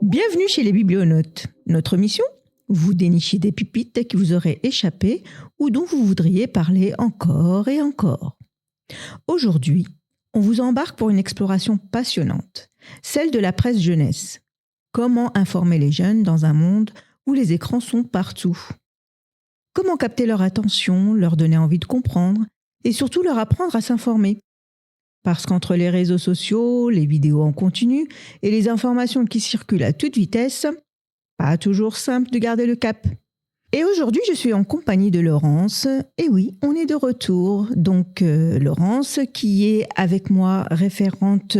Bienvenue chez les Biblionautes. Notre mission ? Vous dénicher des pépites qui vous auraient échappé ou dont vous voudriez parler encore et encore. Aujourd'hui, on vous embarque pour une exploration passionnante, celle de la presse jeunesse. Comment informer les jeunes dans un monde où les écrans sont partout ? Comment capter leur attention, leur donner envie de comprendre et surtout leur apprendre à s'informer ? Parce qu'entre les réseaux sociaux, les vidéos en continu et les informations qui circulent à toute vitesse, pas toujours simple de garder le cap. Et aujourd'hui, je suis en compagnie de Laurence. Et oui, on est de retour. Donc, Laurence, qui est avec moi référente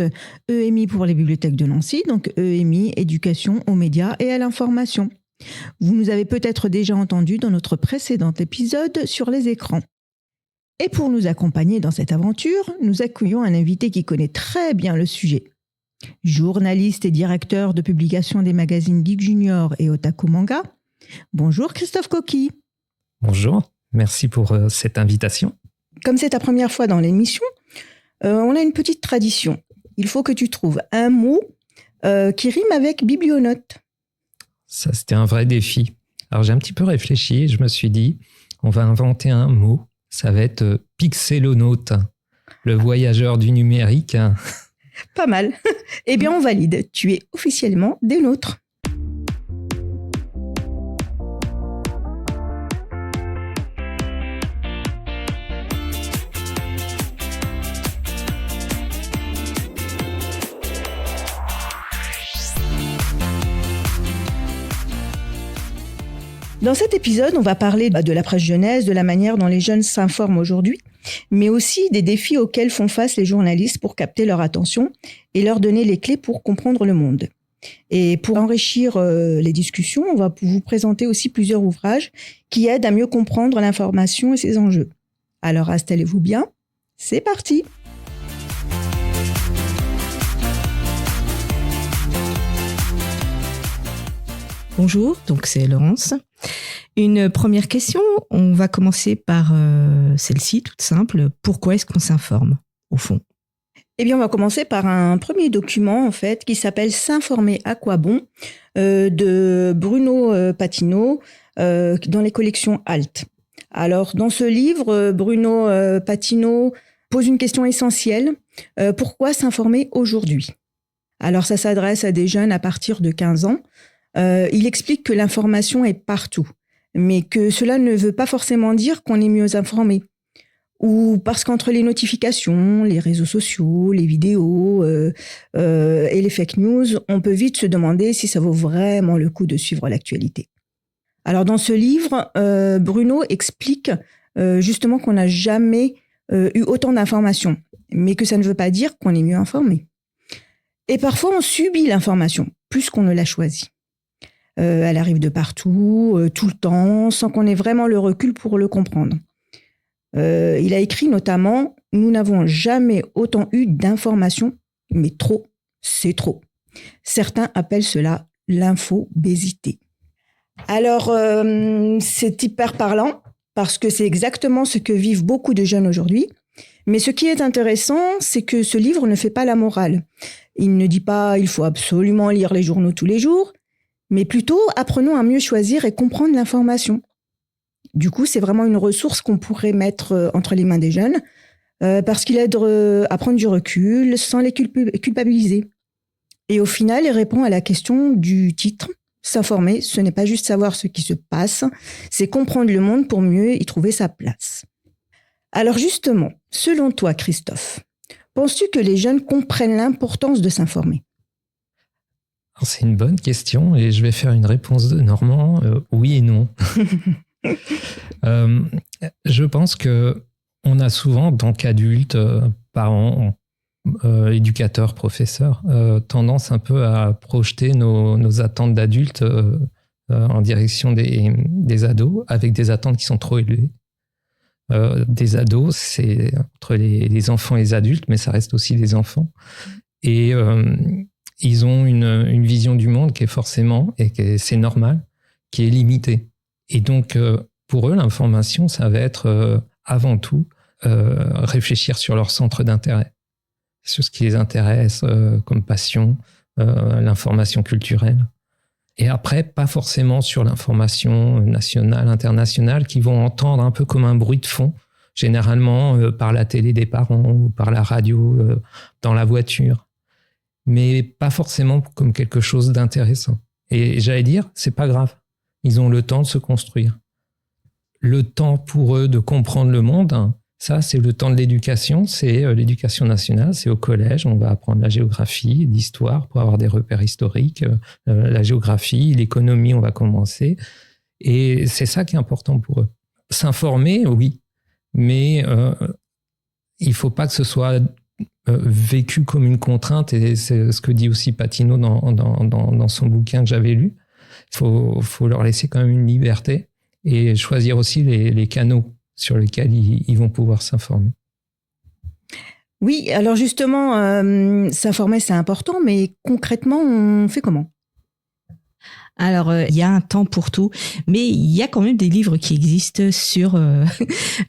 EMI pour les bibliothèques de Nancy, donc EMI, éducation aux médias et à l'information. Vous nous avez peut-être déjà entendu dans notre précédent épisode sur les écrans. Et pour nous accompagner dans cette aventure, nous accueillons un invité qui connaît très bien le sujet. Journaliste et directeur de publication des magazines Geek Junior et Otaku Manga. Bonjour Christophe Coqui. Bonjour, merci pour cette invitation. Comme c'est ta première fois dans l'émission, on a une petite tradition. Il faut que tu trouves un mot qui rime avec biblionote. Ça, c'était un vrai défi. Alors j'ai un petit peu réfléchi et je me suis dit, on va inventer un mot. Ça va être pixelonaute, le voyageur du numérique. Pas mal. Eh bien, on valide. Tu es officiellement des nôtres. Dans cet épisode, on va parler de la presse jeunesse, de la manière dont les jeunes s'informent aujourd'hui, mais aussi des défis auxquels font face les journalistes pour capter leur attention et leur donner les clés pour comprendre le monde. Et pour enrichir les discussions, on va vous présenter aussi plusieurs ouvrages qui aident à mieux comprendre l'information et ses enjeux. Alors installez-vous bien, c'est parti! Bonjour, donc c'est Laurence. Une première question, on va commencer par celle-ci, toute simple. Pourquoi est-ce qu'on s'informe, au fond ? Eh bien, on va commencer par un premier document, en fait, qui s'appelle « S'informer à quoi bon ?» de Bruno Patino dans les collections Alt. Alors, dans ce livre, Bruno Patino pose une question essentielle. Pourquoi s'informer aujourd'hui ? Alors, ça s'adresse à des jeunes à partir de 15 ans. Il explique que l'information est partout, mais que cela ne veut pas forcément dire qu'on est mieux informé. Ou parce qu'entre les notifications, les réseaux sociaux, les vidéos et les fake news, on peut vite se demander si ça vaut vraiment le coup de suivre l'actualité. Alors dans ce livre, Bruno explique justement qu'on n'a jamais eu autant d'informations, mais que ça ne veut pas dire qu'on est mieux informé. Et parfois, on subit l'information plus qu'on ne l'a choisie. Elle arrive de partout, tout le temps, sans qu'on ait vraiment le recul pour le comprendre. Il a écrit notamment « Nous n'avons jamais autant eu d'informations, mais trop, c'est trop ». Certains appellent cela l'infobésité. Alors, c'est hyper parlant, parce que c'est exactement ce que vivent beaucoup de jeunes aujourd'hui. Mais ce qui est intéressant, c'est que ce livre ne fait pas la morale. Il ne dit pas « il faut absolument lire les journaux tous les jours », mais plutôt, apprenons à mieux choisir et comprendre l'information. Du coup, c'est vraiment une ressource qu'on pourrait mettre entre les mains des jeunes, parce qu'il aide à prendre du recul sans les culpabiliser. Et au final, il répond à la question du titre. S'informer, ce n'est pas juste savoir ce qui se passe, c'est comprendre le monde pour mieux y trouver sa place. Alors justement, selon toi, Christophe, penses-tu que les jeunes comprennent l'importance de s'informer ? C'est une bonne question et je vais faire une réponse de Normand, oui et non. Je pense que on a souvent, en tant qu'adultes, parents, éducateurs, professeurs, tendance un peu à projeter nos attentes d'adultes en direction des ados, avec des attentes qui sont trop élevées. Des ados, c'est entre les enfants et les adultes, mais ça reste aussi des enfants. Et ils ont une vision du monde qui est forcément, et c'est normal, qui est limitée. Et donc, pour eux, l'information, ça va être avant tout réfléchir sur leur centre d'intérêt, sur ce qui les intéresse comme passion, l'information culturelle. Et après, pas forcément sur l'information nationale, internationale, qu'ils vont entendre un peu comme un bruit de fond, généralement par la télé des parents ou par la radio, dans la voiture, mais pas forcément comme quelque chose d'intéressant. Et j'allais dire, c'est pas grave. Ils ont le temps de se construire. Le temps pour eux de comprendre le monde, hein, ça, c'est le temps de l'éducation, c'est l'éducation nationale, c'est au collège, on va apprendre la géographie, l'histoire pour avoir des repères historiques, la géographie, l'économie, on va commencer. Et c'est ça qui est important pour eux. S'informer, oui, mais il ne faut pas que ce soit vécu comme une contrainte, et c'est ce que dit aussi Patineau dans son bouquin que j'avais lu. Il faut leur laisser quand même une liberté et choisir aussi les canaux sur lesquels ils vont pouvoir s'informer. Oui, alors justement, s'informer, c'est important, mais concrètement, on fait comment ? Alors, il y a un temps pour tout, mais il y a quand même des livres qui existent sur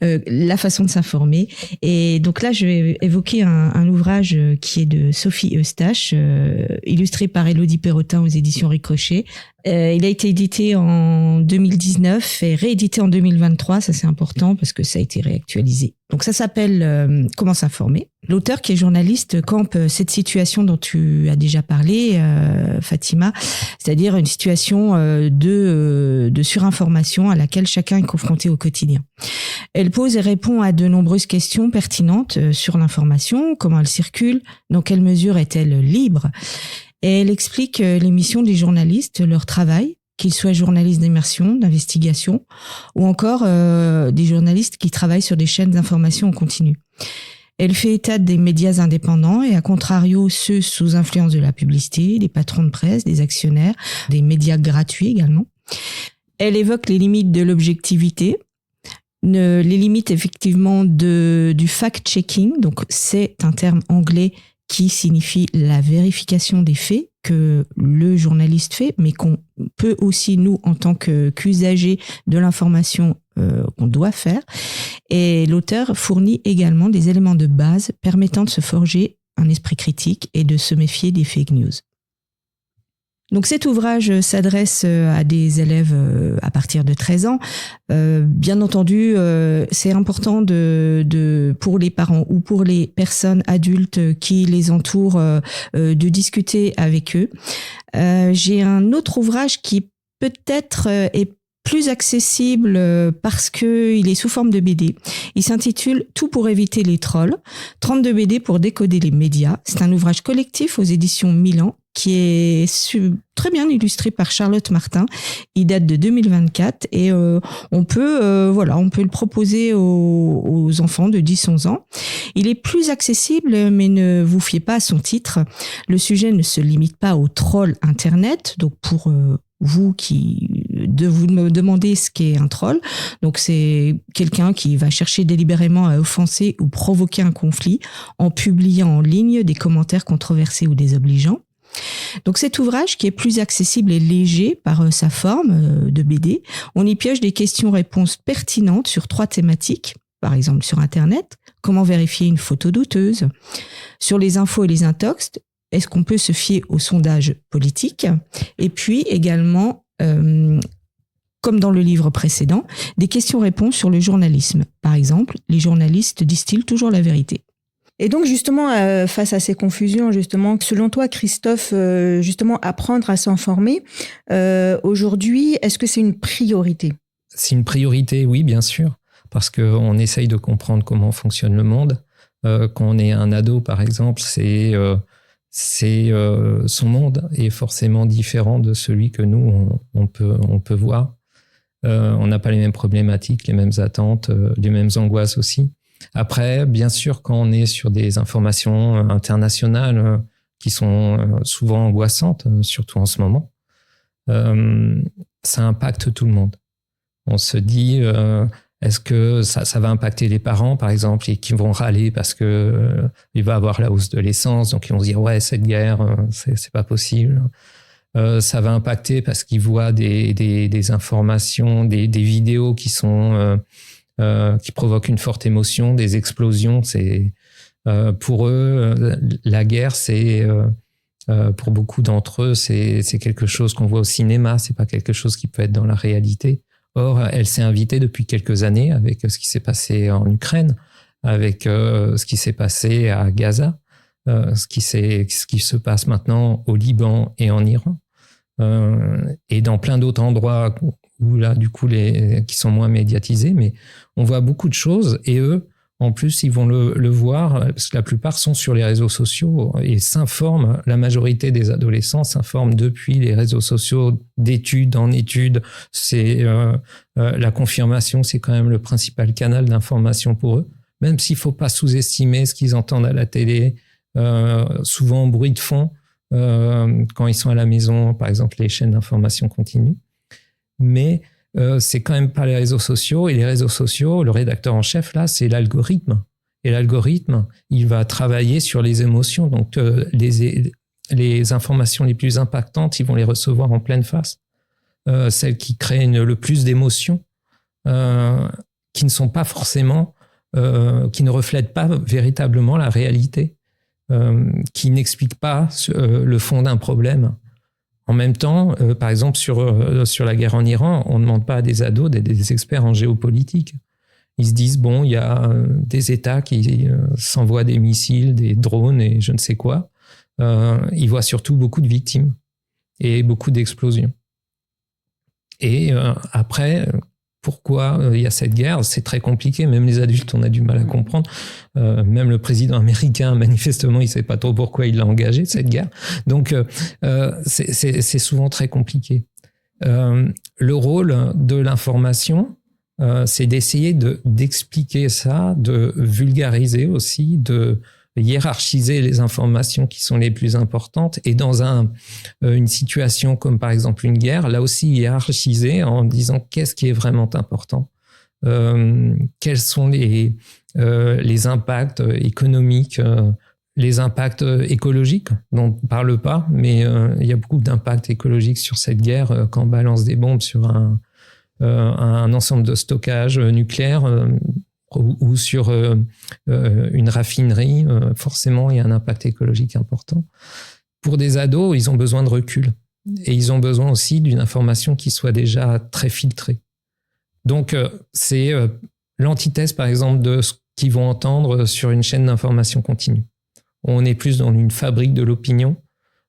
la façon de s'informer. Et donc là, je vais évoquer un ouvrage qui est de Sophie Eustache, illustré par Élodie Perrotin aux éditions Ricochet. Il a été édité en 2019 et réédité en 2023. Ça, c'est important parce que ça a été réactualisé. Donc, ça s'appelle « Comment s'informer ». L'auteur, qui est journaliste, campe cette situation dont tu as déjà parlé, Fatima, c'est-à-dire une situation de surinformation à laquelle chacun est confronté au quotidien. Elle pose et répond à de nombreuses questions pertinentes sur l'information, comment elle circule, dans quelle mesure est-elle libre. Et elle explique les missions des journalistes, leur travail, qu'ils soient journalistes d'immersion, d'investigation, ou encore des journalistes qui travaillent sur des chaînes d'information en continu. Elle fait état des médias indépendants et à contrario ceux sous influence de la publicité, des patrons de presse, des actionnaires, des médias gratuits également. Elle évoque les limites de l'objectivité, les limites effectivement du fact-checking, donc c'est un terme anglais qui signifie la vérification des faits que le journaliste fait, mais qu'on peut aussi, nous, en tant qu'usagers de l'information, qu'on doit faire. Et l'auteur fournit également des éléments de base permettant de se forger un esprit critique et de se méfier des fake news. Donc cet ouvrage s'adresse à des élèves à partir de 13 ans. Bien entendu, c'est important pour les parents ou pour les personnes adultes qui les entourent de discuter avec eux. J'ai un autre ouvrage qui peut-être est plus accessible parce que il est sous forme de BD. Il s'intitule « Tout pour éviter les trolls », 32 BD pour décoder les médias. C'est un ouvrage collectif aux éditions Milan qui est très bien illustré par Charlotte Martin. Il date de 2024 et on peut le proposer aux enfants de 10-11 ans. Il est plus accessible, mais ne vous fiez pas à son titre. Le sujet ne se limite pas aux trolls Internet. Donc pour vous me demandez ce qu'est un troll. Donc c'est quelqu'un qui va chercher délibérément à offenser ou provoquer un conflit en publiant en ligne des commentaires controversés ou désobligeants. Donc cet ouvrage, qui est plus accessible et léger par sa forme de BD, on y pioche des questions-réponses pertinentes sur 3 thématiques, par exemple sur Internet, comment vérifier une photo douteuse, sur les infos et les intox, est-ce qu'on peut se fier aux sondages politiques, et puis également, comme dans le livre précédent, des questions-réponses sur le journalisme. Par exemple, les journalistes disent-ils toujours la vérité ? Et donc justement, face à ces confusions, justement, selon toi, Christophe, justement, apprendre à s'informer, aujourd'hui, est-ce que c'est une priorité ? C'est une priorité, oui, bien sûr, parce qu'on essaye de comprendre comment fonctionne le monde. Quand on est un ado, par exemple, son monde est forcément différent de celui que nous, on peut voir. On n'a pas les mêmes problématiques, les mêmes attentes, les mêmes angoisses aussi. Après, bien sûr, quand on est sur des informations internationales qui sont souvent angoissantes, surtout en ce moment, ça impacte tout le monde. On se dit, est-ce que ça va impacter les parents, par exemple, et qui vont râler parce que il va avoir la hausse de l'essence, donc ils vont se dire, ouais, cette guerre, c'est pas possible. Ça va impacter parce qu'ils voient des informations, des vidéos qui sont qui provoquent une forte émotion, des explosions. C'est pour eux, la guerre, c'est pour beaucoup d'entre eux, c'est quelque chose qu'on voit au cinéma. C'est pas quelque chose qui peut être dans la réalité. Or, elle s'est invitée depuis quelques années avec ce qui s'est passé en Ukraine, avec ce qui s'est passé à Gaza, ce qui se passe maintenant au Liban et en Iran, et dans plein d'autres endroits où là, du coup, qui sont moins médiatisés. Mais on voit beaucoup de choses et eux, en plus, ils vont le voir, parce que la plupart sont sur les réseaux sociaux et s'informent. La majorité des adolescents s'informent depuis les réseaux sociaux, d'études en études. C'est la confirmation, c'est quand même le principal canal d'information pour eux. Même s'il ne faut pas sous-estimer ce qu'ils entendent à la télé, souvent en bruit de fond, quand ils sont à la maison, par exemple les chaînes d'information continue. Mais c'est quand même pas les réseaux sociaux. Et les réseaux sociaux, le rédacteur en chef, là, c'est l'algorithme. Et l'algorithme, il va travailler sur les émotions. Donc, les informations les plus impactantes, ils vont les recevoir en pleine face. Celles qui créent le plus d'émotions, qui ne sont pas forcément, qui ne reflètent pas véritablement la réalité, qui n'expliquent pas le fond d'un problème. En même temps, par exemple, sur la guerre en Iran, on ne demande pas à des ados d'être des experts en géopolitique. Ils se disent, bon, il y a des États qui s'envoient des missiles, des drones et je ne sais quoi. Ils voient surtout beaucoup de victimes et beaucoup d'explosions. Et après, pourquoi il y a cette guerre? C'est très compliqué. Même les adultes, on a du mal à comprendre. Même le président américain, manifestement, il ne sait pas trop pourquoi il l'a engagé, cette guerre. Donc, c'est souvent très compliqué. Le rôle de l'information, c'est d'essayer d'expliquer ça, de vulgariser aussi, de hiérarchiser les informations qui sont les plus importantes, et dans une situation comme par exemple une guerre, là aussi hiérarchiser en disant qu'est-ce qui est vraiment important, quels sont les impacts économiques, les impacts écologiques dont on ne parle pas, mais il y a beaucoup d'impacts écologiques sur cette guerre quand on balance des bombes sur un ensemble de stockage nucléaire, ou sur une raffinerie, forcément, il y a un impact écologique important. Pour des ados, ils ont besoin de recul. Et ils ont besoin aussi d'une information qui soit déjà très filtrée. Donc, c'est l'antithèse, par exemple, de ce qu'ils vont entendre sur une chaîne d'information continue. On est plus dans une fabrique de l'opinion.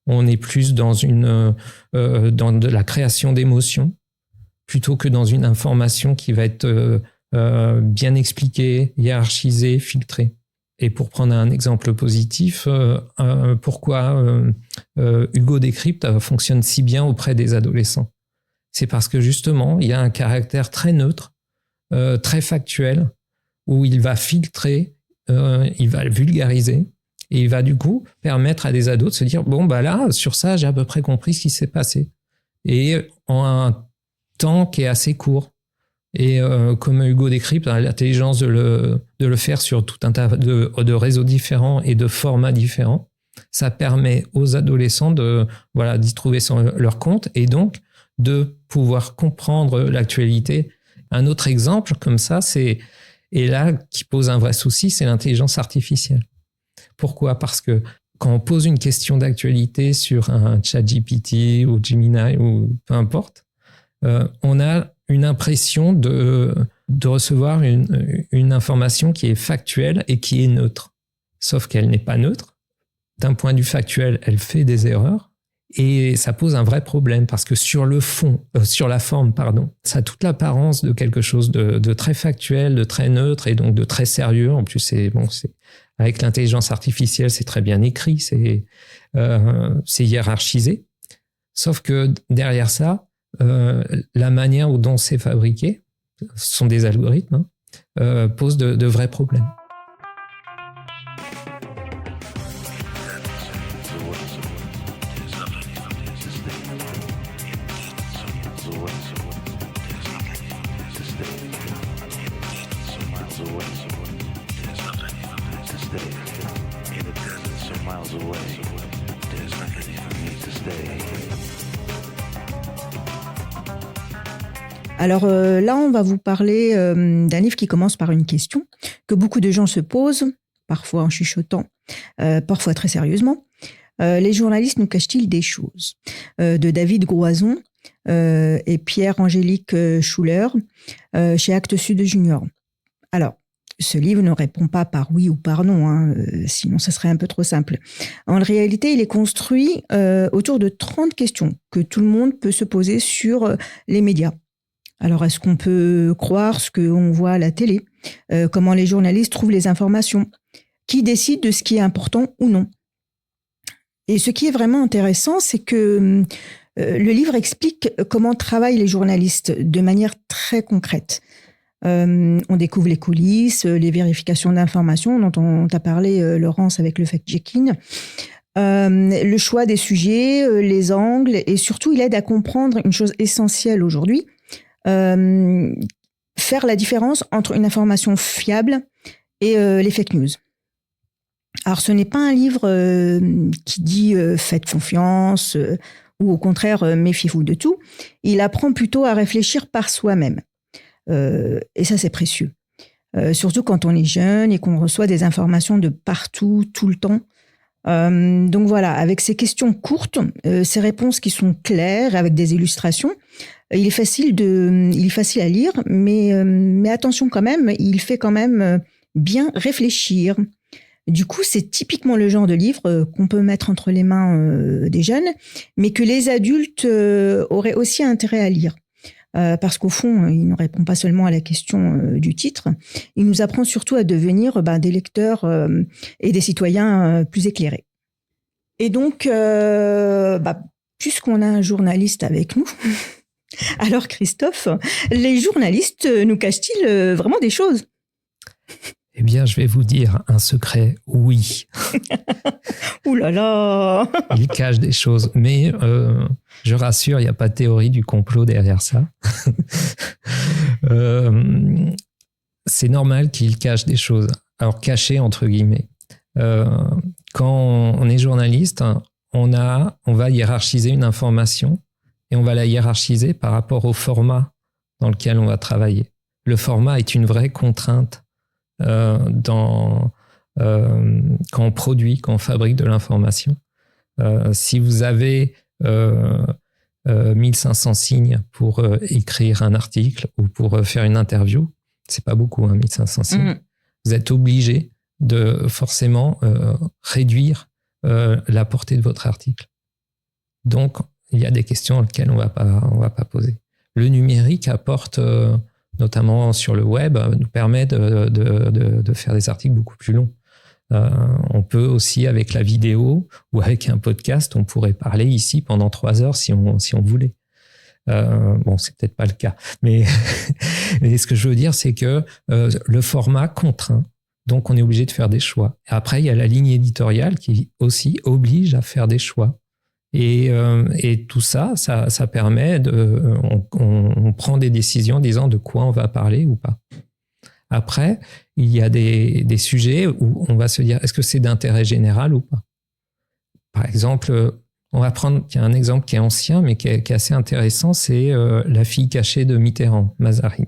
On est plus dans de la création d'émotions, plutôt que dans une information qui va être bien expliqué, hiérarchisé, filtré. Et pour prendre un exemple positif, pourquoi Hugo Décrypte fonctionne si bien auprès des adolescents? C'est parce que justement, il y a un caractère très neutre, très factuel, où il va filtrer, il va vulgariser, et il va du coup permettre à des ados de se dire, bon, bah là, sur ça, j'ai à peu près compris ce qui s'est passé. Et en un temps qui est assez court. Et comme Hugo Décrypte a l'intelligence de le faire sur tout un tas de réseaux différents et de formats différents, ça permet aux adolescents d'y trouver leur compte et donc de pouvoir comprendre l'actualité. Un autre exemple comme ça, et là qui pose un vrai souci, c'est l'intelligence artificielle. Pourquoi? Parce que quand on pose une question d'actualité sur un ChatGPT ou Gemini ou peu importe, on a une impression de recevoir une information qui est factuelle et qui est neutre. Sauf qu'elle n'est pas neutre. D'un point de vue factuel, elle fait des erreurs et ça pose un vrai problème parce que sur la forme, ça a toute l'apparence de quelque chose de très factuel, de très neutre et donc de très sérieux. En plus, avec l'intelligence artificielle, c'est très bien écrit, c'est hiérarchisé. Sauf que derrière ça, la manière dont c'est fabriqué, ce sont des algorithmes, pose de vrais problèmes. Alors là, on va vous parler d'un livre qui commence par une question que beaucoup de gens se posent, parfois en chuchotant, parfois très sérieusement. Les journalistes nous cachent-ils des choses de David Groison et Pierre-Angélique Schuller chez Actes Sud Junior. Alors, ce livre ne répond pas par oui ou par non, hein, sinon ça serait un peu trop simple. En réalité, il est construit autour de 30 questions que tout le monde peut se poser sur les médias. Alors, est-ce qu'on peut croire ce qu'on voit à la télé ? Comment les journalistes trouvent les informations ? Qui décide de ce qui est important ou non ? Et ce qui est vraiment intéressant, c'est que le livre explique comment travaillent les journalistes de manière très concrète. On découvre les coulisses, les vérifications d'informations dont tu as parlé, Laurence, avec le fact-checking, le choix des sujets, les angles, et surtout, il aide à comprendre une chose essentielle aujourd'hui, faire la différence entre une information fiable et les fake news. Alors, ce n'est pas un livre qui dit faites confiance ou au contraire méfiez-vous de tout. Il apprend plutôt à réfléchir par soi-même. Et ça, c'est précieux. Surtout quand on est jeune et qu'on reçoit des informations de partout, tout le temps. Donc voilà, avec ces questions courtes, ces réponses qui sont claires, avec des illustrations, il est facile à lire, mais attention quand même, il fait quand même bien réfléchir. Du coup, c'est typiquement le genre de livre qu'on peut mettre entre les mains des jeunes, mais que les adultes auraient aussi intérêt à lire. Parce qu'au fond, il ne répond pas seulement à la question du titre, il nous apprend surtout à devenir des lecteurs et des citoyens plus éclairés. Et donc, puisqu'on a un journaliste avec nous, alors Christophe, les journalistes nous cachent-ils vraiment des choses ? Eh bien, je vais vous dire un secret, oui. Ouh là là. Ils cachent des choses, mais je rassure, il n'y a pas de théorie du complot derrière ça. C'est normal qu'ils cachent des choses. Alors, cacher entre guillemets. Quand on est journaliste, on va hiérarchiser une information et on va la hiérarchiser par rapport au format dans lequel on va travailler. Le format est une vraie contrainte. Quand on produit, quand on fabrique de l'information. Si vous avez 1500 signes pour écrire un article ou pour faire une interview, c'est pas beaucoup, 1500 signes. Vous êtes obligé de forcément réduire la portée de votre article. Donc, il y a des questions auxquelles on va pas poser. Le numérique apporte notamment sur le web, nous permet de faire des articles beaucoup plus longs. On peut aussi, avec la vidéo ou avec un podcast, on pourrait parler ici pendant 3 heures si on voulait. Bon, c'est peut-être pas le cas, mais ce que je veux dire, c'est que le format contraint, donc on est obligé de faire des choix. Et après, il y a la ligne éditoriale qui aussi oblige à faire des choix. Et tout ça permet on prend des décisions en disant de quoi on va parler ou pas. Après, il y a des sujets où on va se dire est-ce que c'est d'intérêt général ou pas. Par exemple, on va prendre, il y a un exemple qui est ancien mais qui est assez intéressant, c'est La fille cachée de Mitterrand, Mazarine.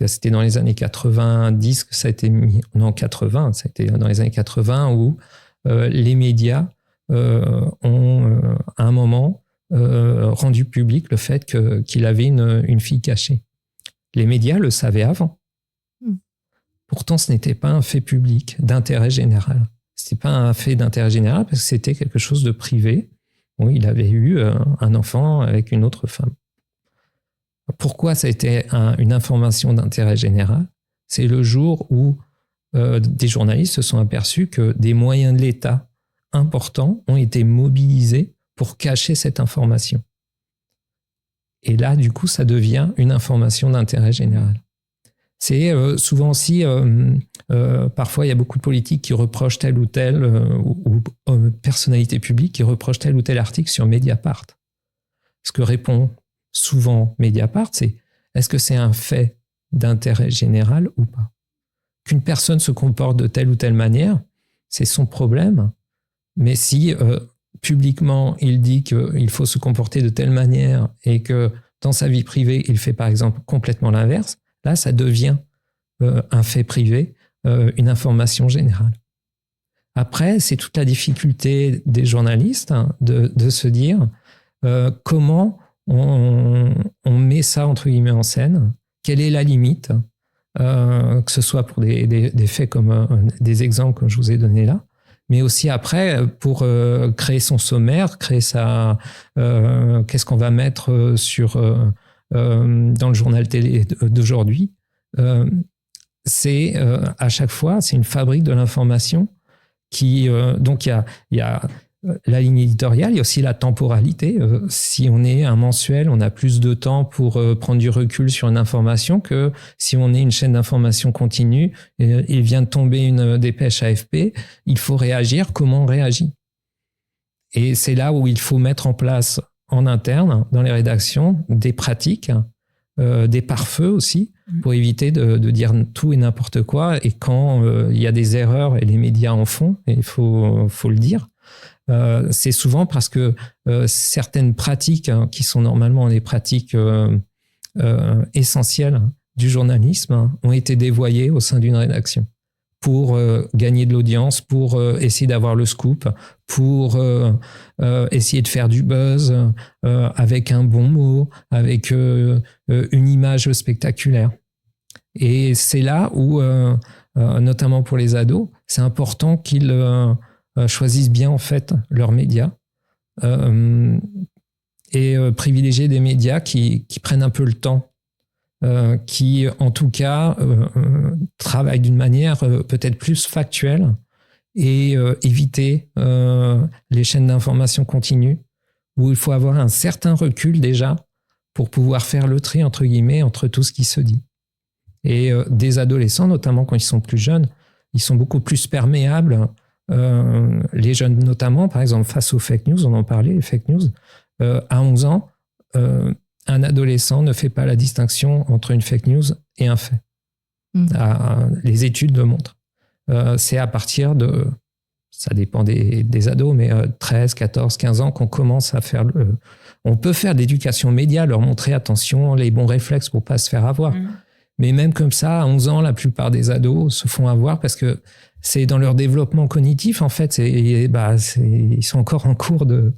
C'était dans les années 90 que ça a été mis, non 80, ça a été dans les années 80 où les médias ont à un moment rendu public le fait qu'il avait une fille cachée. Les médias le savaient avant. Pourtant, ce n'était pas un fait public d'intérêt général. Ce n'était pas un fait d'intérêt général parce que c'était quelque chose de privé. Bon, il avait eu un enfant avec une autre femme. Pourquoi ça a été une information d'intérêt général ? C'est le jour où des journalistes se sont aperçus que des moyens de l'État importants ont été mobilisés pour cacher cette information. Et là, du coup, ça devient une information d'intérêt général. C'est souvent aussi, parfois, il y a beaucoup de politiques qui reprochent tel ou tel, ou personnalités publiques qui reprochent tel ou tel article sur Mediapart. Ce que répond souvent Mediapart, c'est est-ce que c'est un fait d'intérêt général ou pas ? Qu'une personne se comporte de telle ou telle manière, c'est son problème. Mais si publiquement il dit qu'il faut se comporter de telle manière et que dans sa vie privée, il fait par exemple complètement l'inverse, là, ça devient un fait privé, une information générale. Après, c'est toute la difficulté des journalistes de se dire comment on met ça entre guillemets en scène, quelle est la limite, que ce soit pour des faits comme des exemples comme je vous ai donné là, mais aussi après pour créer son sommaire, créer sa qu'est-ce qu'on va mettre dans le journal télé d'aujourd'hui. C'est à chaque fois, c'est une fabrique de l'information qui donc il y a la ligne éditoriale, il y a aussi la temporalité. Si on est un mensuel, on a plus de temps pour prendre du recul sur une information que si on est une chaîne d'information continue. Il vient de tomber une dépêche AFP, il faut réagir. Comment on réagit? Et c'est là où il faut mettre en place en interne, dans les rédactions, des pratiques, des pare-feux aussi, pour éviter de dire tout et n'importe quoi. Et quand il y a des erreurs, et les médias en font, et il faut le dire, c'est souvent parce que certaines pratiques qui sont normalement les pratiques essentielles du journalisme ont été dévoyées au sein d'une rédaction pour gagner de l'audience, pour essayer d'avoir le scoop, pour essayer de faire du buzz avec un bon mot, avec une image spectaculaire. Et c'est là où, notamment pour les ados, c'est important qu'ils choisissent bien en fait leurs médias et privilégier des médias qui prennent un peu le temps, qui en tout cas travaillent d'une manière peut-être plus factuelle et éviter les chaînes d'information continue où il faut avoir un certain recul déjà pour pouvoir faire le tri entre guillemets entre tout ce qui se dit. Et des adolescents, notamment quand ils sont plus jeunes, ils sont beaucoup plus perméables. Les jeunes notamment, par exemple, face aux fake news, on en parlait, les fake news, à 11 ans, un adolescent ne fait pas la distinction entre une fake news et un fait. Les études le montrent. C'est à partir de, ça dépend des ados, mais 13, 14, 15 ans qu'on commence à faire on peut faire de l'éducation média, leur montrer, attention, les bons réflexes pour pas se faire avoir. Mais même comme ça, à 11 ans, la plupart des ados se font avoir parce que c'est dans leur développement cognitif, en fait. Ils sont encore en cours de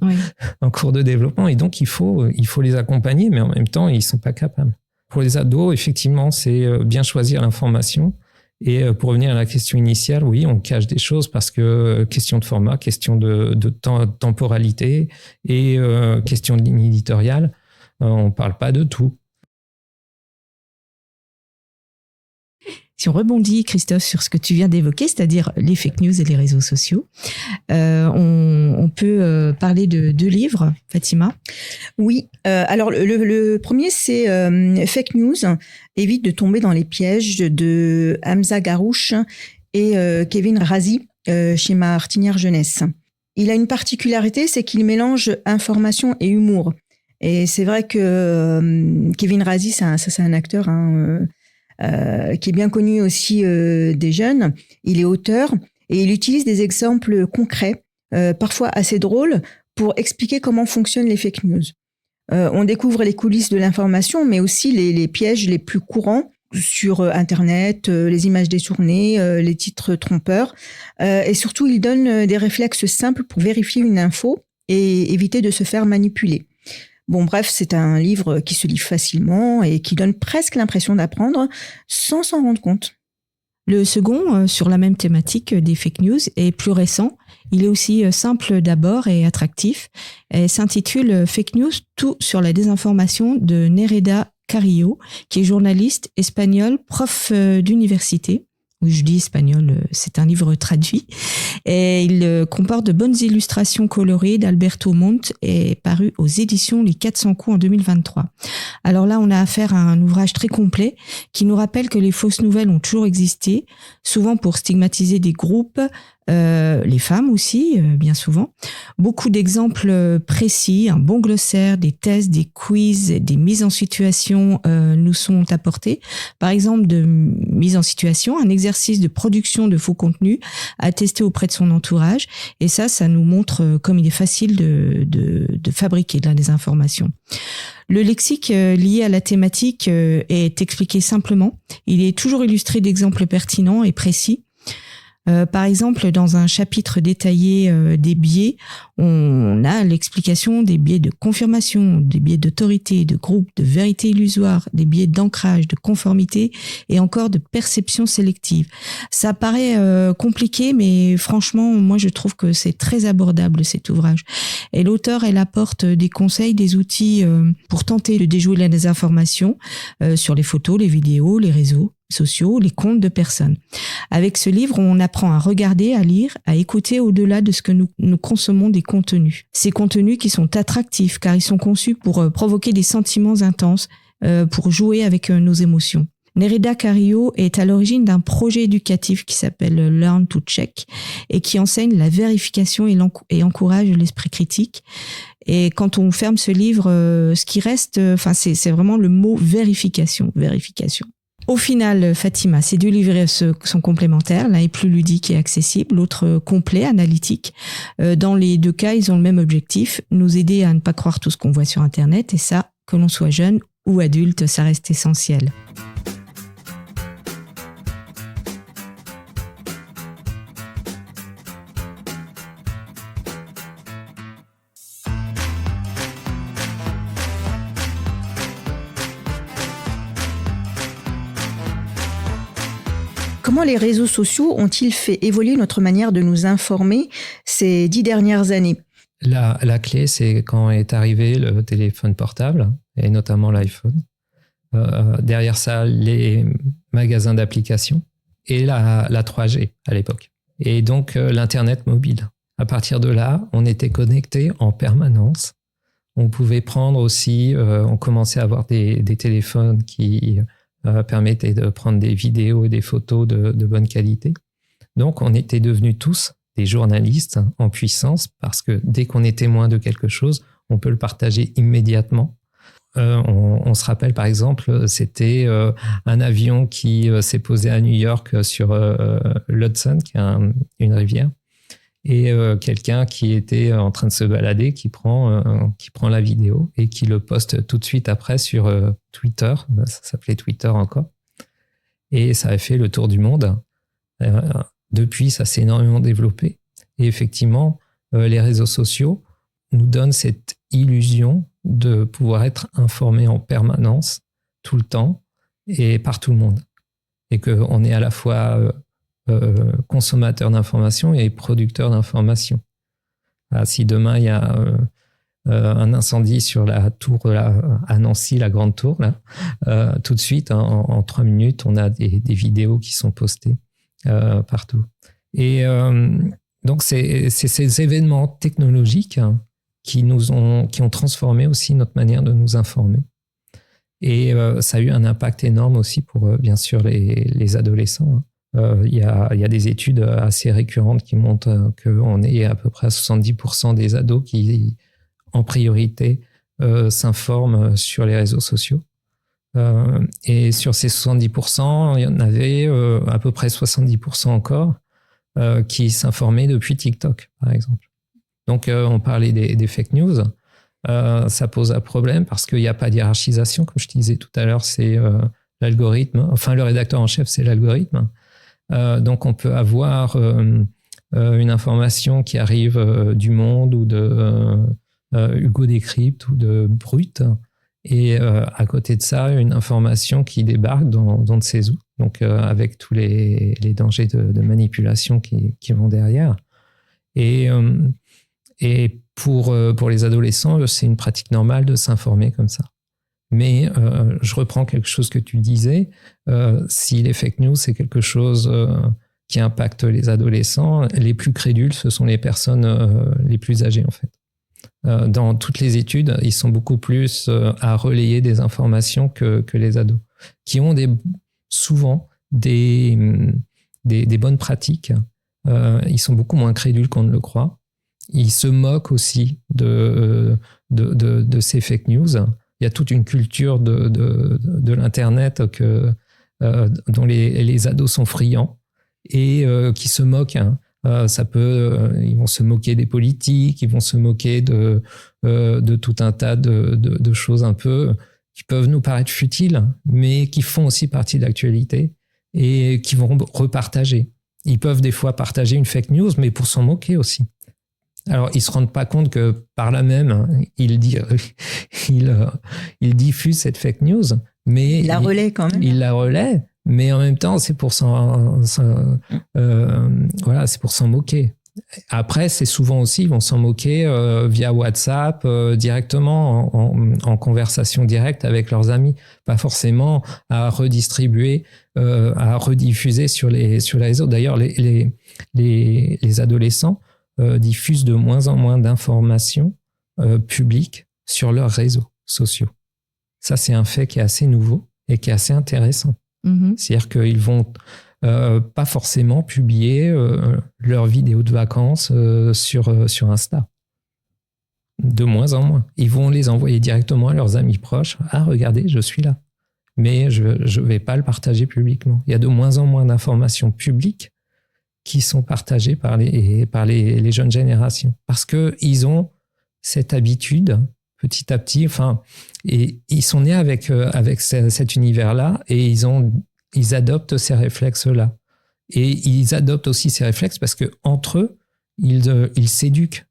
développement. Et donc, il faut les accompagner, mais en même temps, ils sont pas capables. Pour les ados, effectivement, c'est bien choisir l'information. Et pour revenir à la question initiale, oui, on cache des choses parce que question de format, question de temporalité et question de ligne éditoriale, on parle pas de tout. Si on rebondit, Christophe, sur ce que tu viens d'évoquer, c'est-à-dire les fake news et les réseaux sociaux, on peut parler de 2 livres, Fatima. Oui, alors le premier, c'est Fake News, évite de tomber dans les pièges de Hamza Garouche et Kevin Razi chez Martinière Jeunesse. Il a une particularité, c'est qu'il mélange information et humour. Et c'est vrai que Kevin Razi, c'est un acteur qui est bien connu aussi des jeunes. Il est auteur et il utilise des exemples concrets, parfois assez drôles, pour expliquer comment fonctionnent les fake news. On découvre les coulisses de l'information, mais aussi les pièges les plus courants sur Internet, les images détournées, les titres trompeurs. Et surtout, il donne des réflexes simples pour vérifier une info et éviter de se faire manipuler. Bon, bref, c'est un livre qui se lit facilement et qui donne presque l'impression d'apprendre sans s'en rendre compte. Le second, sur la même thématique des fake news, est plus récent. Il est aussi simple d'abord et attractif. Et s'intitule Fake News, tout sur la désinformation de Nereda Carrillo, qui est journaliste espagnole, prof d'université. Oui, je dis espagnol, c'est un livre traduit. Et il comporte de bonnes illustrations colorées d'Alberto Montt et est paru aux éditions Les 400 coups en 2023. Alors là, on a affaire à un ouvrage très complet qui nous rappelle que les fausses nouvelles ont toujours existé, souvent pour stigmatiser des groupes, les femmes aussi, bien souvent. Beaucoup d'exemples précis, un bon glossaire, des tests, des quiz, des mises en situation nous sont apportés. Par exemple, de mise en situation, un exercice de production de faux contenus à tester auprès de son entourage. Et ça nous montre comme il est facile de fabriquer de la désinformation. Le lexique lié à la thématique est expliqué simplement. Il est toujours illustré d'exemples pertinents et précis. Par exemple, dans un chapitre détaillé des biais, on a l'explication des biais de confirmation, des biais d'autorité, de groupe, de vérité illusoire, des biais d'ancrage, de conformité et encore de perception sélective. Ça paraît compliqué, mais franchement, moi je trouve que c'est très abordable cet ouvrage. Et l'auteur, elle apporte des conseils, des outils pour tenter de déjouer la désinformation sur les photos, les vidéos, les réseaux sociaux, les comptes de personnes. Avec ce livre, on apprend à regarder, à lire, à écouter au-delà de ce que nous consommons des contenus. Ces contenus qui sont attractifs car ils sont conçus pour provoquer des sentiments intenses, pour jouer avec nos émotions. Nerida Carillo est à l'origine d'un projet éducatif qui s'appelle Learn to Check et qui enseigne la vérification et encourage l'esprit critique. Et quand on ferme ce livre, ce qui reste, c'est vraiment le mot vérification. Au final, Fatima, ces deux livres sont complémentaires. L'un est plus ludique et accessible, l'autre complet, analytique. Dans les deux cas, ils ont le même objectif, nous aider à ne pas croire tout ce qu'on voit sur Internet. Et ça, que l'on soit jeune ou adulte, ça reste essentiel. Comment les réseaux sociaux ont-ils fait évoluer notre manière de nous informer ces 10 dernières années ? La clé, c'est quand est arrivé le téléphone portable, et notamment l'iPhone. Derrière ça, les magasins d'applications et la 3G à l'époque. Et donc, l'Internet mobile. À partir de là, on était connecté en permanence. On pouvait prendre aussi, on commençait à avoir des téléphones qui permettait de prendre des vidéos et des photos de bonne qualité. Donc, on était devenus tous des journalistes en puissance parce que dès qu'on est témoin de quelque chose, on peut le partager immédiatement. On se rappelle, par exemple, c'était un avion qui s'est posé à New York sur l'Hudson, qui est une rivière, et quelqu'un qui était en train de se balader, qui prend la vidéo et qui le poste tout de suite après sur Twitter. Ça s'appelait Twitter encore. Et ça a fait le tour du monde. Depuis, ça s'est énormément développé. Et effectivement, les réseaux sociaux nous donnent cette illusion de pouvoir être informé en permanence, tout le temps, et par tout le monde. Et qu'on est à la fois consommateur d'informations et producteur d'informations. Si demain il y a un incendie sur la tour à Nancy, la grande tour, là, tout de suite, en 3 minutes, on a des vidéos qui sont postées partout. Et donc, c'est ces événements technologiques qui ont transformé aussi notre manière de nous informer. Et ça a eu un impact énorme aussi pour, bien sûr, les adolescents. Il y a des études assez récurrentes qui montrent qu'on est à peu près à 70% des ados qui, en priorité, s'informent sur les réseaux sociaux. Et sur ces 70%, il y en avait à peu près 70% encore qui s'informaient depuis TikTok, par exemple. Donc, on parlait des fake news. Ça pose un problème parce qu'il n'y a pas de hiérarchisation. Comme je te disais tout à l'heure, c'est l'algorithme. Enfin, le rédacteur en chef, c'est l'algorithme. Donc, on peut avoir une information qui arrive du Monde ou de Hugo Décrypte ou de Brut. Et à côté de ça, une information qui débarque dans de ses eaux. Donc, avec tous les dangers de manipulation qui vont derrière. Et pour les adolescents, c'est une pratique normale de s'informer comme ça. Mais je reprends quelque chose que tu disais. Si les fake news, c'est quelque chose qui impacte les adolescents, les plus crédules, ce sont les personnes les plus âgées, en fait. Dans toutes les études, ils sont beaucoup plus à relayer des informations que les ados, qui ont souvent des bonnes pratiques ils sont beaucoup moins crédules qu'on ne le croit. Ils se moquent aussi de ces fake news. Il y a toute une culture de l'Internet dont les ados sont friands et qui se moquent. Hein. Ils vont se moquer des politiques, ils vont se moquer de tout un tas de choses un peu qui peuvent nous paraître futiles, mais qui font aussi partie de l'actualité et qui vont repartager. Ils peuvent des fois partager une fake news, mais pour s'en moquer aussi. Alors, ils ne se rendent pas compte que par là même, ils diffusent cette fake news, mais il la relaie quand même. Il la relaie, mais en même temps, c'est pour s'en moquer. Après, c'est souvent aussi, ils vont s'en moquer via WhatsApp, directement, en conversation directe avec leurs amis. Pas forcément à redistribuer, à rediffuser sur les réseaux. D'ailleurs, les adolescents diffusent de moins en moins d'informations publiques sur leurs réseaux sociaux. Ça, c'est un fait qui est assez nouveau et qui est assez intéressant. Mm-hmm. C'est-à-dire qu'ils vont pas forcément publier leurs vidéos de vacances sur Insta. De moins en moins. Ils vont les envoyer directement à leurs amis proches. Ah, regardez, je suis là. Mais je ne vais pas le partager publiquement. Il y a de moins en moins d'informations publiques qui sont partagées par les jeunes générations. Parce qu'ils ont cette habitude, petit à petit, et ils sont nés avec cet univers-là et ils adoptent ces réflexes-là. Et ils adoptent aussi ces réflexes parce qu'entre eux, ils s'éduquent.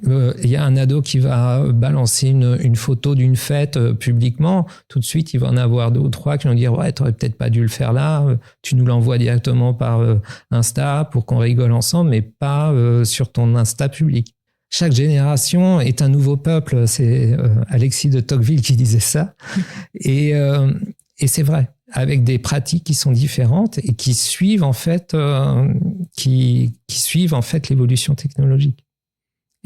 Il y a un ado qui va balancer une photo d'une fête publiquement. Tout de suite, il va en avoir 2 ou 3 qui vont dire « Ouais, t'aurais peut-être pas dû le faire là. Tu nous l'envoies directement par Insta pour qu'on rigole ensemble, mais pas sur ton Insta public. » Chaque génération est un nouveau peuple. C'est Alexis de Tocqueville qui disait ça. Et c'est vrai, avec des pratiques qui sont différentes et qui suivent en fait, l'évolution technologique.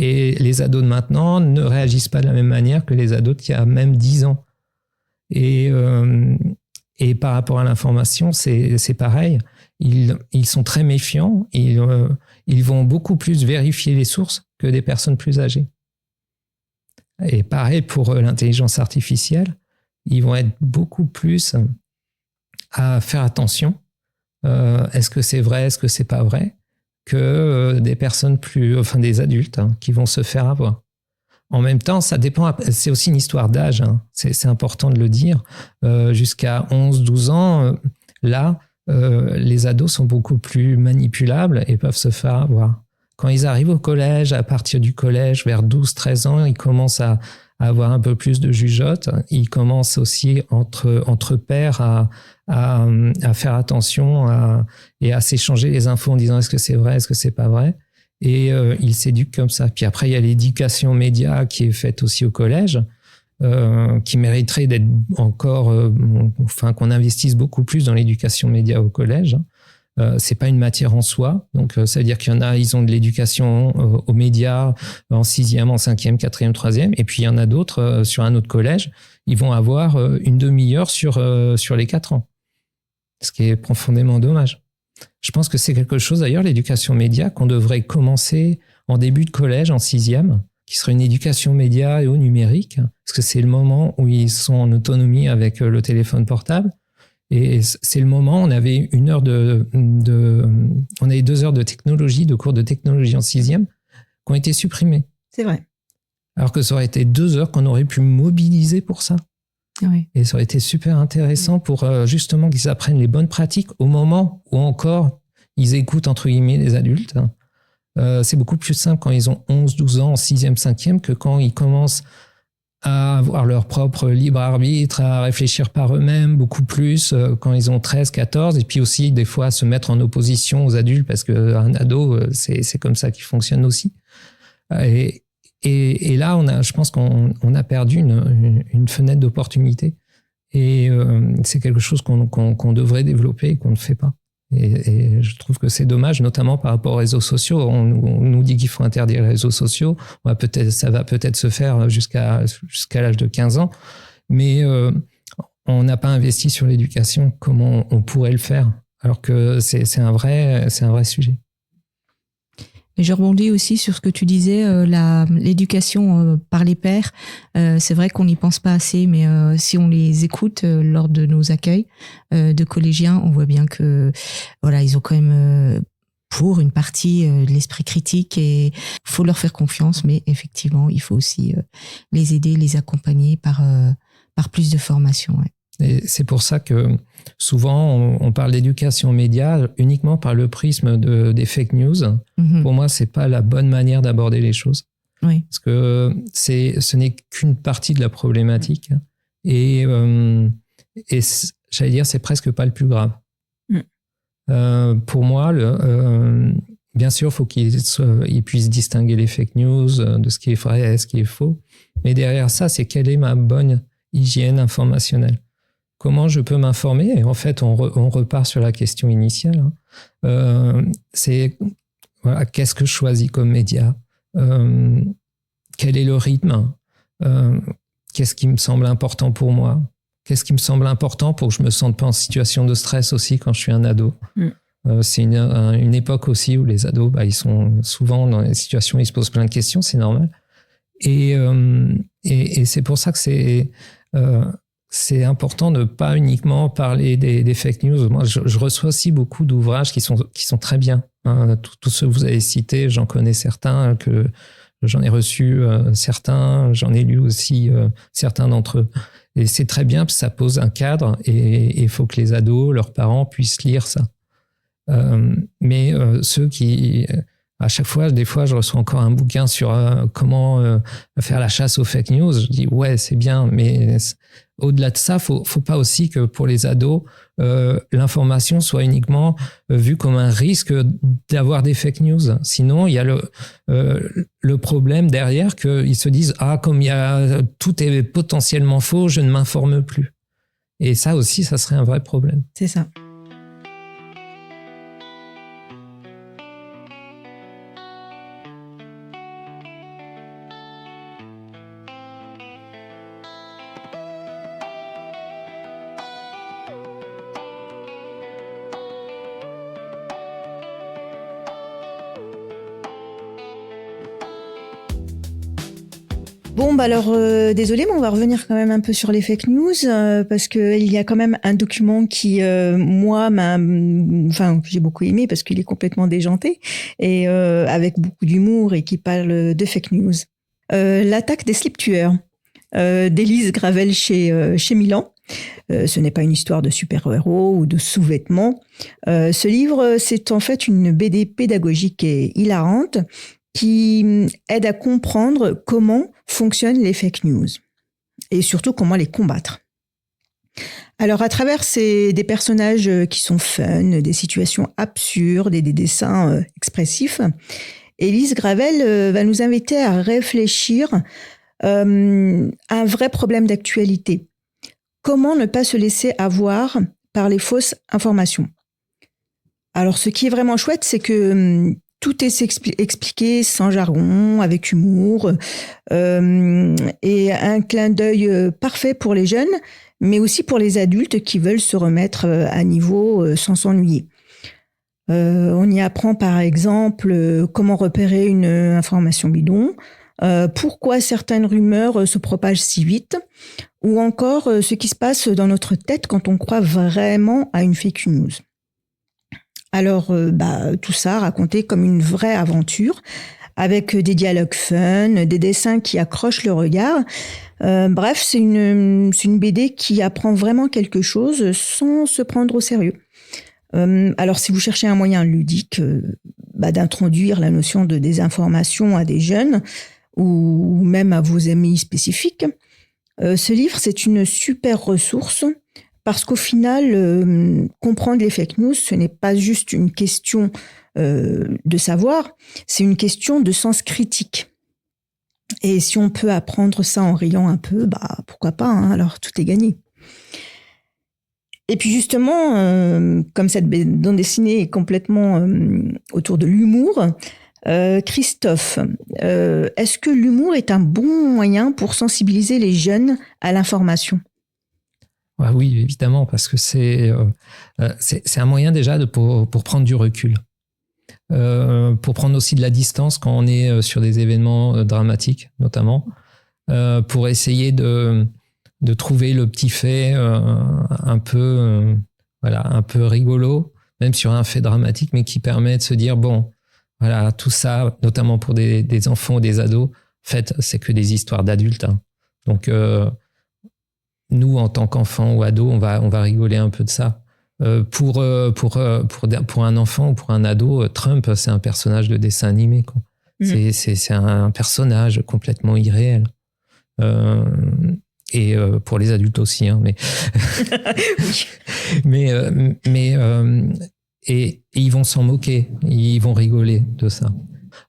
Et les ados de maintenant ne réagissent pas de la même manière que les ados d'il y a même 10 ans. Et par rapport à l'information, c'est pareil. Ils sont très méfiants. Ils vont beaucoup plus vérifier les sources que des personnes plus âgées. Et pareil pour l'intelligence artificielle. Ils vont être beaucoup plus à faire attention. Est-ce que c'est vrai, est-ce que c'est pas vrai, que des personnes des adultes qui vont se faire avoir. En même temps, ça dépend, c'est aussi une histoire d'âge, c'est important de le dire. Jusqu'à 11-12 ans, les ados sont beaucoup plus manipulables et peuvent se faire avoir. Quand ils arrivent au collège, à partir du collège, vers 12-13 ans, ils commencent à avoir un peu plus de jugeote. Ils commencent aussi entre pairs à faire attention et à s'échanger les infos en disant est-ce que c'est vrai, est-ce que c'est pas vrai. Et ils s'éduquent comme ça. Puis après, il y a l'éducation média qui est faite aussi au collège, qui mériterait d'être encore, qu'on investisse beaucoup plus dans l'éducation média au collège. C'est pas une matière en soi, donc ça veut dire qu'il y en a, ils ont de l'éducation aux médias en 6e, en 5e, 4e, 3e, et puis il y en a d'autres sur un autre collège, ils vont avoir une demi-heure sur les 4 ans, ce qui est profondément dommage. Je pense que c'est quelque chose d'ailleurs, l'éducation média, qu'on devrait commencer en début de collège, en 6e, qui serait une éducation média et au numérique, parce que c'est le moment où ils sont en autonomie avec le téléphone portable. Et c'est le moment, on avait 2 heures de technologie, de cours de technologie en 6e, qui ont été supprimés. C'est vrai. Alors que ça aurait été 2 heures qu'on aurait pu mobiliser pour ça. Oui. Et ça aurait été super intéressant pour justement qu'ils apprennent les bonnes pratiques au moment où encore ils écoutent entre guillemets les adultes. C'est beaucoup plus simple quand ils ont 11-12 ans en 6e, 5e que quand ils commencent à avoir leur propre libre arbitre, à réfléchir par eux-mêmes beaucoup plus quand ils ont 13, 14, et puis aussi des fois se mettre en opposition aux adultes parce qu'un ado, c'est comme ça qu'il fonctionne aussi. Et là, je pense qu'on a perdu une fenêtre d'opportunité et c'est quelque chose qu'on devrait développer et qu'on ne fait pas. Et je trouve que c'est dommage, notamment par rapport aux réseaux sociaux. On nous dit qu'il faut interdire les réseaux sociaux. Ça va peut-être se faire jusqu'à l'âge de 15 ans. Mais on n'a pas investi sur l'éducation comme on pourrait le faire. Alors que c'est un vrai sujet. Et je rebondis aussi sur ce que tu disais, l'éducation par les pairs. C'est vrai qu'on n'y pense pas assez, mais si on les écoute lors de nos accueils de collégiens, on voit bien que voilà, ils ont quand même pour une partie de l'esprit critique et faut leur faire confiance, mais effectivement, il faut aussi les aider, les accompagner par plus de formation. Ouais. Et c'est pour ça que souvent, on parle d'éducation média uniquement par le prisme des fake news. Mm-hmm. Pour moi, c'est pas la bonne manière d'aborder les choses. Oui. Parce que ce n'est qu'une partie de la problématique. Et j'allais dire, c'est presque pas le plus grave. Pour moi, bien sûr, il faut qu'ils puissent distinguer les fake news de ce qui est vrai et ce qui est faux. Mais derrière ça, c'est quelle est ma bonne hygiène informationnelle? Comment je peux m'informer? Et en fait, on repart sur la question initiale. C'est voilà, qu'est-ce que je choisis comme média? Quel est le rythme? Qu'est-ce qui me semble important pour moi? Qu'est-ce qui me semble important pour que je me sente pas en situation de stress aussi quand je suis un ado? C'est une époque aussi où les ados, ils sont souvent dans des situations où ils se posent plein de questions, c'est normal. Et c'est pour ça que c'est important de pas uniquement parler des fake news. Moi, je reçois aussi beaucoup d'ouvrages qui sont très bien. Hein. Tous ceux que vous avez cités, j'en connais certains, que j'en ai reçu certains, j'en ai lu aussi certains d'entre eux. Et c'est très bien parce que ça pose un cadre et il faut que les ados, leurs parents puissent lire ça. Mais ceux qui... À chaque fois, des fois, je reçois encore un bouquin sur comment faire la chasse aux fake news. Je dis, ouais, c'est bien, mais au-delà de ça, faut pas aussi que pour les ados, l'information soit uniquement vue comme un risque d'avoir des fake news. Sinon, il y a le problème derrière qu'ils se disent, comme tout est potentiellement faux, je ne m'informe plus. Et ça aussi, ça serait un vrai problème. C'est ça. Bon, alors, désolé, mais on va revenir quand même un peu sur les fake news, parce que il y a quand même un document qui, moi, que j'ai beaucoup aimé parce qu'il est complètement déjanté et avec beaucoup d'humour et qui parle de fake news. L'attaque des slip tueurs d'Élise Gravel chez Milan. Ce n'est pas une histoire de super-héros ou de sous-vêtements. Ce livre, c'est en fait une BD pédagogique et hilarante qui aide à comprendre comment fonctionnent les fake news et surtout comment les combattre. Alors, à travers des personnages qui sont fun, des situations absurdes et des dessins expressifs, Élise Gravel va nous inviter à réfléchir à un vrai problème d'actualité. Comment ne pas se laisser avoir par les fausses informations? Alors, ce qui est vraiment chouette, c'est que tout est expliqué sans jargon, avec humour, et un clin d'œil parfait pour les jeunes, mais aussi pour les adultes qui veulent se remettre à niveau sans s'ennuyer. On y apprend par exemple comment repérer une information bidon, pourquoi certaines rumeurs se propagent si vite, ou encore ce qui se passe dans notre tête quand on croit vraiment à une fake news. Alors, tout ça raconté comme une vraie aventure, avec des dialogues fun, des dessins qui accrochent le regard. Bref, c'est une BD qui apprend vraiment quelque chose sans se prendre au sérieux. Alors, si vous cherchez un moyen ludique d'introduire la notion de désinformation à des jeunes ou même à vos amis spécifiques, ce livre, c'est une super ressource. Parce qu'au final, comprendre les fake news, ce n'est pas juste une question de savoir, c'est une question de sens critique. Et si on peut apprendre ça en riant un peu, pourquoi pas, hein, alors tout est gagné. Et puis justement, comme cette bande dessinée est complètement autour de l'humour, Christophe, est-ce que l'humour est un bon moyen pour sensibiliser les jeunes à l'information ? Oui, évidemment, parce que c'est un moyen déjà pour prendre du recul. pour prendre aussi de la distance quand on est sur des événements dramatiques, notamment, pour essayer de trouver le petit fait un peu rigolo, même sur un fait dramatique, mais qui permet de se dire, bon, voilà, tout ça, notamment pour des enfants ou des ados, en fait, c'est que des histoires d'adultes. Hein. Donc, nous, en tant qu'enfants ou ados, on va rigoler un peu de ça. Pour un enfant ou pour un ado, Trump, c'est un personnage de dessin animé, quoi. C'est un personnage complètement irréel. Et pour les adultes aussi, hein, et ils vont s'en moquer, ils vont rigoler de ça.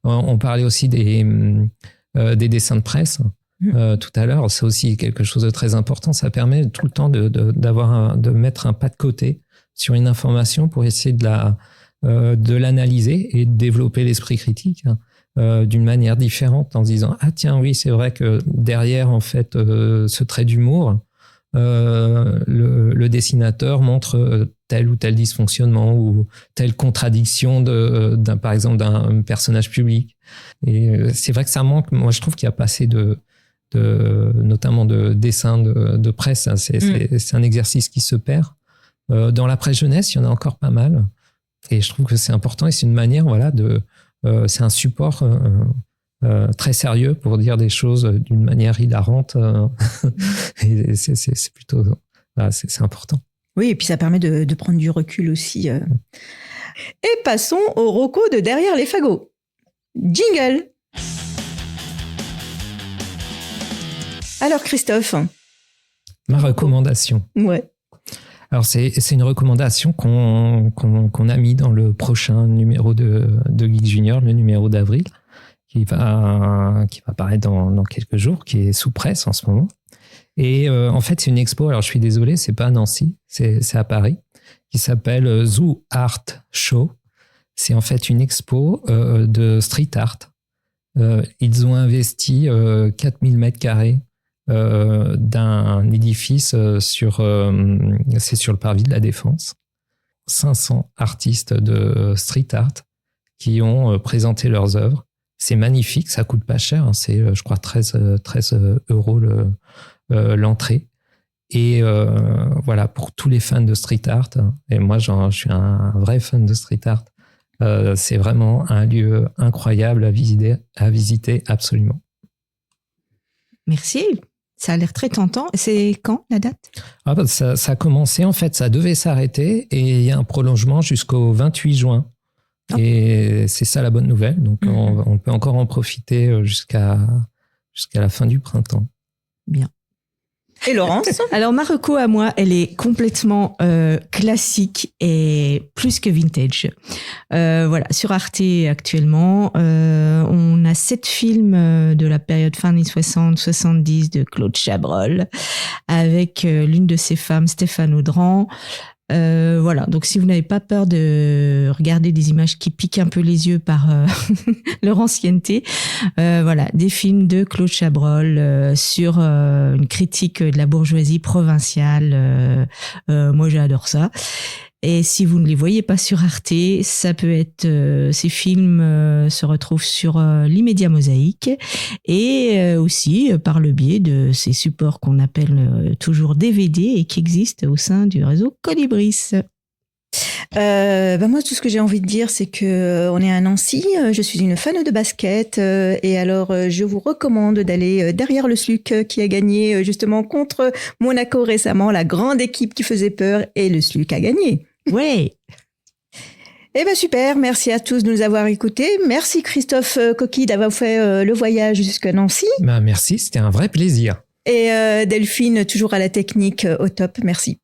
On parlait aussi des dessins de presse tout à l'heure. C'est aussi quelque chose de très important. Ça permet tout le temps de mettre un pas de côté sur une information pour essayer de l'analyser et de développer l'esprit critique d'une manière différente, en se disant « Ah tiens, oui, c'est vrai que derrière, en fait, ce trait d'humour, le dessinateur montre tel ou tel dysfonctionnement ou telle contradiction par exemple d'un personnage public. » Et c'est vrai que ça manque. Moi, je trouve qu'il n'y a pas assez notamment de dessins de presse. C'est un exercice qui se perd. Dans la presse jeunesse, il y en a encore pas mal. Et je trouve que c'est important et c'est une manière, voilà, c'est un support très sérieux pour dire des choses d'une manière hilarante. Et c'est plutôt, voilà, c'est important. Oui, et puis ça permet de prendre du recul aussi. Et passons au roco de Derrière les fagots. Jingle. Alors Christophe. Ma recommandation. Ouais. Alors c'est une recommandation qu'on a mis dans le prochain numéro de Geek Junior, le numéro d'avril, qui va paraître dans quelques jours, qui est sous presse en ce moment. Et en fait, c'est une expo. Alors je suis désolé, c'est pas à Nancy, c'est à Paris, qui s'appelle Zoo Art Show. C'est en fait une expo de street art. Ils ont investi 4000 mètres carrés d'un édifice c'est sur le parvis de la Défense. 500 artistes de street art qui ont présenté leurs œuvres. C'est magnifique, ça coûte pas cher, hein, c'est je crois 13 euros l'entrée. Et voilà, pour tous les fans de street art, et moi je suis un vrai fan de street art, c'est vraiment un lieu incroyable à visiter absolument. Merci. Ça a l'air très tentant. C'est quand, la date ? Ça a commencé, en fait, ça devait s'arrêter et il y a un prolongement jusqu'au 28 juin. Et c'est ça la bonne nouvelle. Donc, on peut encore en profiter jusqu'à la fin du printemps. Bien. Et Laurence ? Alors, ma reco à moi, elle est complètement classique et plus que vintage. Voilà, sur Arte actuellement, on a 7 films de la période fin des 60-70 de Claude Chabrol, avec l'une de ses femmes, Stéphane Audran. Voilà, donc si vous n'avez pas peur de regarder des images qui piquent un peu les yeux par leur ancienneté, voilà, des films de Claude Chabrol sur une critique de la bourgeoisie provinciale. Moi, j'adore ça. Et si vous ne les voyez pas sur Arte, ça peut être ces films se retrouvent sur l'Immédiat Mosaïque et aussi par le biais de ces supports qu'on appelle toujours DVD et qui existent au sein du réseau Colibris. Moi, tout ce que j'ai envie de dire, c'est que on est à Nancy. Je suis une fan de basket et alors je vous recommande d'aller derrière le SLUC qui a gagné justement contre Monaco récemment, la grande équipe qui faisait peur, et le SLUC a gagné. Ouais. Eh ben super, merci à tous de nous avoir écoutés. Merci Christophe Coquille d'avoir fait le voyage jusqu'à Nancy. Merci, c'était un vrai plaisir. Et Delphine, toujours à la technique, au top, merci.